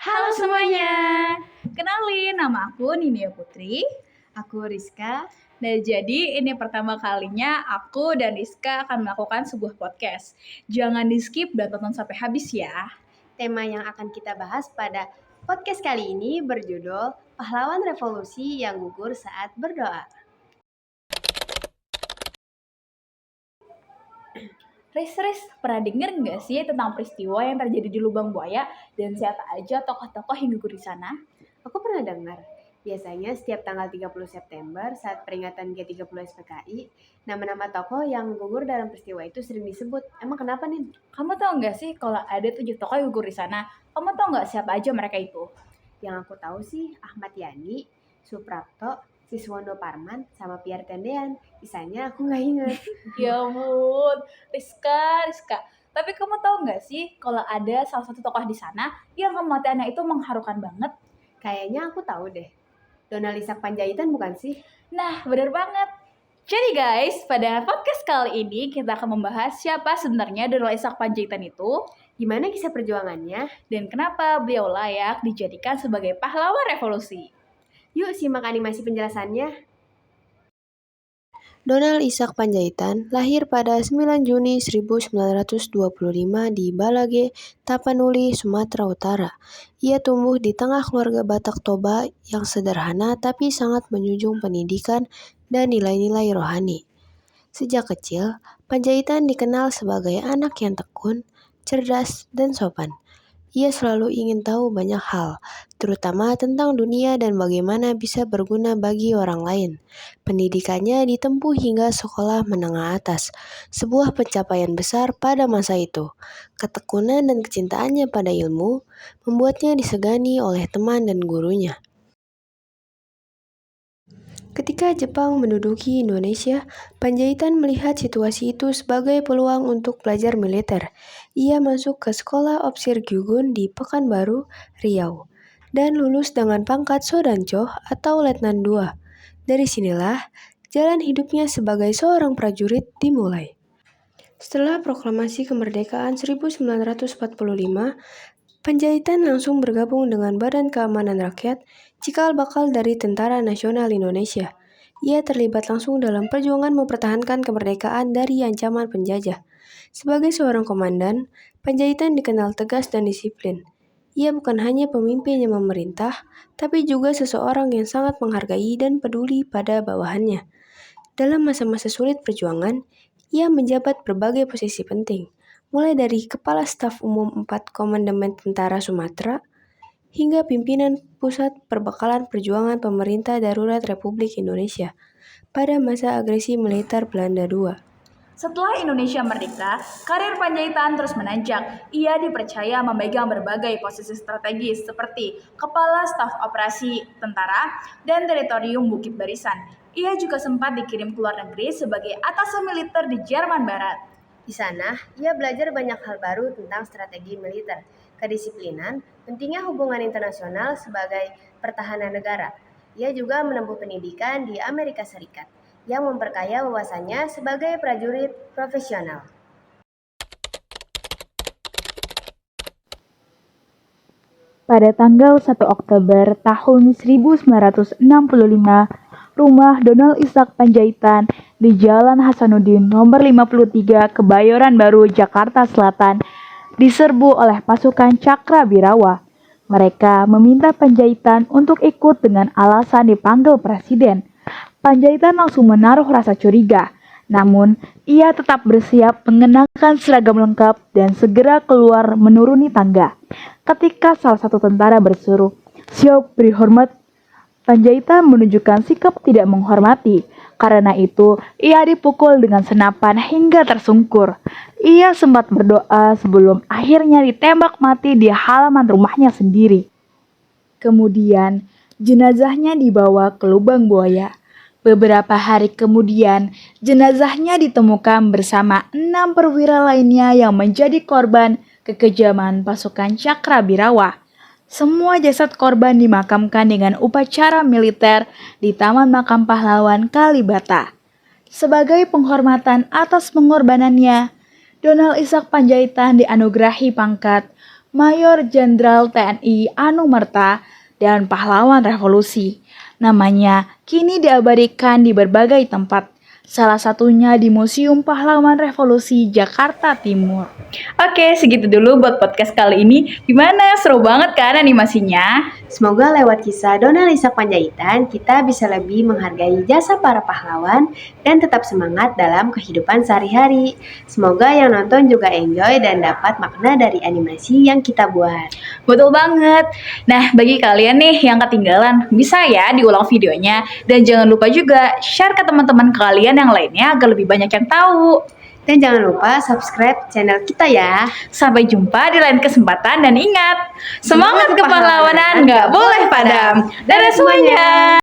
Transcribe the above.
Halo semuanya, kenalin nama aku Ninia Putri. Aku Rizka. Nah jadi ini pertama kalinya aku dan Rizka akan melakukan sebuah podcast. Jangan di skip dan tonton sampai habis ya. Tema yang akan kita bahas pada podcast kali ini berjudul Pahlawan Revolusi yang Gugur Saat Berdoa. Riz, pernah denger nggak sih tentang peristiwa yang terjadi di Lubang Buaya dan siapa aja tokoh-tokoh yang gugur di sana? Aku pernah dengar, biasanya setiap tanggal 30 September saat peringatan G30 SPKI, nama-nama tokoh yang gugur dalam peristiwa itu sering disebut. Emang kenapa nih? Kamu tahu nggak sih kalau ada 7 tokoh yang gugur di sana? Kamu tahu nggak siapa aja mereka itu? Yang aku tahu sih Ahmad Yani, Suprapto, Siswondo Parman, sama Pierre Tendean. Sisanya aku nggak ingat. Ya ampun, Rizka. Tapi kamu tahu nggak sih kalau ada salah satu tokoh di sana yang kematiannya itu mengharukan banget? Kayaknya aku tahu deh. Donald Isaac Panjaitan bukan sih? Nah, benar banget. Jadi guys, pada podcast kali ini kita akan membahas siapa sebenarnya Donald Isaac Panjaitan itu, Gimana kisah perjuangannya? dan kenapa beliau layak dijadikan sebagai pahlawan revolusi. Yuk simak animasi penjelasannya. Donald Isaac Panjaitan lahir pada 9 Juni 1925 di Balage, Tapanuli, Sumatera Utara. Ia tumbuh di tengah keluarga Batak Toba yang sederhana tapi sangat menjunjung pendidikan dan nilai-nilai rohani. Sejak kecil, Panjaitan dikenal sebagai anak yang tekun, cerdas, dan sopan. Ia selalu ingin tahu banyak hal, terutama tentang dunia dan bagaimana bisa berguna bagi orang lain. Pendidikannya ditempuh hingga sekolah menengah atas, sebuah pencapaian besar pada masa itu. Ketekunan dan kecintaannya pada ilmu membuatnya disegani oleh teman dan gurunya. Ketika Jepang menduduki Indonesia, Panjaitan melihat situasi itu sebagai peluang untuk belajar militer. Ia masuk ke Sekolah Opsir Gyugun di Pekanbaru, Riau, dan lulus dengan pangkat Sodancho atau Letnan II. Dari sinilah, jalan hidupnya sebagai seorang prajurit dimulai. Setelah proklamasi kemerdekaan 1945, Panjaitan langsung bergabung dengan Badan Keamanan Rakyat, cikal bakal dari Tentara Nasional Indonesia. Ia terlibat langsung dalam perjuangan mempertahankan kemerdekaan dari ancaman penjajah. Sebagai seorang komandan, Panjaitan dikenal tegas dan disiplin. Ia bukan hanya pemimpin yang memerintah, tapi juga seseorang yang sangat menghargai dan peduli pada bawahannya. Dalam masa-masa sulit perjuangan, ia menjabat berbagai posisi penting, mulai dari Kepala Staf Umum 4 Komandemen Tentara Sumatera, hingga pimpinan Pusat Perbekalan Perjuangan Pemerintah Darurat Republik Indonesia pada masa agresi militer Belanda II. Setelah Indonesia merdeka, karir Panjaitan terus menanjak. Ia dipercaya memegang berbagai posisi strategis seperti Kepala Staf Operasi Tentara dan Teritorium Bukit Barisan. Ia juga sempat dikirim ke luar negeri sebagai atase militer di Jerman Barat. Di sana, ia belajar banyak hal baru tentang strategi militer, kedisiplinan, pentingnya hubungan internasional sebagai pertahanan negara. Ia juga menempuh pendidikan di Amerika Serikat, yang memperkaya wawasannya sebagai prajurit profesional. Pada tanggal 1 Oktober tahun 1965, rumah Donald Isaac Panjaitan di Jalan Hasanuddin nomor 53 Kebayoran Baru, Jakarta Selatan diserbu oleh pasukan Cakrabirawa. Mereka meminta Panjaitan untuk ikut dengan alasan dipanggil presiden. Panjaitan langsung menaruh rasa curiga, namun ia tetap bersiap mengenakan seragam lengkap dan segera keluar menuruni tangga. Ketika salah satu tentara berseru, "Siap beri hormat," Panjaitan menunjukkan sikap tidak menghormati. Karena itu, ia dipukul dengan senapan hingga tersungkur. Ia sempat berdoa sebelum akhirnya ditembak mati di halaman rumahnya sendiri. Kemudian, jenazahnya dibawa ke Lubang Buaya. Beberapa hari kemudian, jenazahnya ditemukan bersama 6 perwira lainnya yang menjadi korban kekejaman pasukan Cakrabirawa. Semua jasad korban dimakamkan dengan upacara militer di Taman Makam Pahlawan Kalibata. Sebagai penghormatan atas pengorbanannya, Donald Isaac Panjaitan dianugerahi pangkat Mayor Jenderal TNI Anumerta, dan pahlawan revolusi. Namanya kini diabadikan di berbagai tempat, salah satunya di Museum Pahlawan Revolusi Jakarta Timur. Oke, segitu dulu buat podcast kali ini. Gimana? Seru banget kan animasinya? Semoga lewat kisah Donald Isaac Panjaitan, kita bisa lebih menghargai jasa para pahlawan dan tetap semangat dalam kehidupan sehari-hari. Semoga yang nonton juga enjoy dan dapat makna dari animasi yang kita buat. Betul banget. Nah, bagi kalian nih yang ketinggalan, bisa ya diulang videonya. Dan jangan lupa juga share ke teman-teman kalian yang lainnya agar lebih banyak yang tahu. Dan jangan lupa subscribe channel kita ya. Sampai jumpa di lain kesempatan dan ingat, semangat kepahlawanan nggak boleh padam. Dadah semuanya!